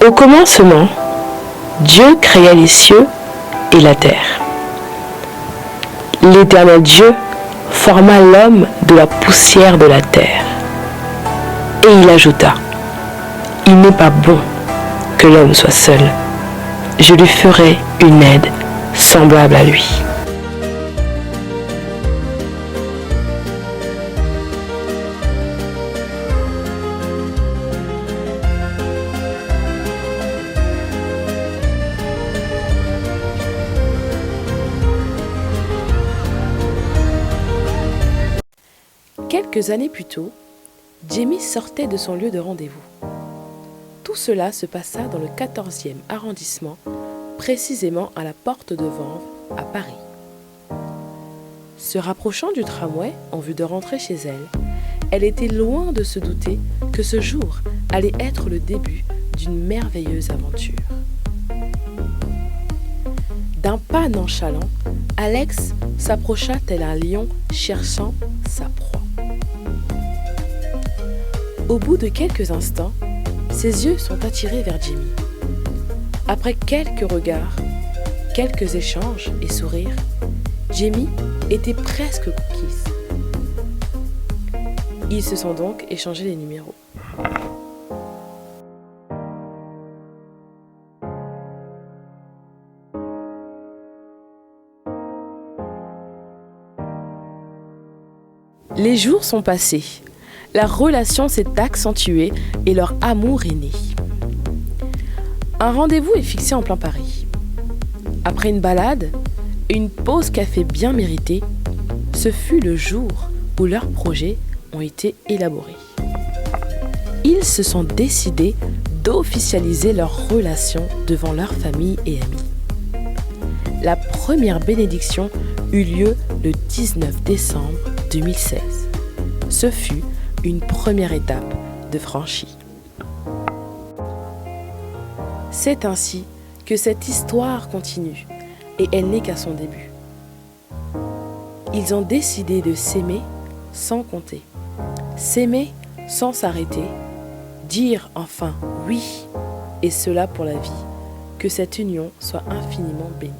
Au commencement, Dieu créa les cieux et la terre. L'Éternel Dieu forma l'homme de la poussière de la terre. Et il ajouta, « Il n'est pas bon que l'homme soit seul. Je lui ferai une aide semblable à lui. » Quelques années plus tôt, Jamie sortait de son lieu de rendez-vous. Tout cela se passa dans le 14e arrondissement, précisément à la porte de Vanves, à Paris. Se rapprochant du tramway en vue de rentrer chez elle, elle était loin de se douter que ce jour allait être le début d'une merveilleuse aventure. D'un pas nonchalant, Alex s'approcha tel un lion cherchant sa proie. Au bout de quelques instants, ses yeux sont attirés vers Jamie. Après quelques regards, quelques échanges et sourires, Jamie était presque conquise. Ils se sont donc échangés les numéros. Les jours sont passés. La relation s'est accentuée et leur amour est né. Un rendez-vous est fixé en plein Paris. Après une balade et une pause café bien méritée, ce fut le jour où leurs projets ont été élaborés. Ils se sont décidés d'officialiser leur relation devant leur famille et amis. La première bénédiction eut lieu le 19 décembre 2016. Ce fut une première étape de franchie. C'est ainsi que cette histoire continue et elle n'est qu'à son début. Ils ont décidé de s'aimer sans compter, s'aimer sans s'arrêter, dire enfin oui, et cela pour la vie, que cette union soit infiniment bénie.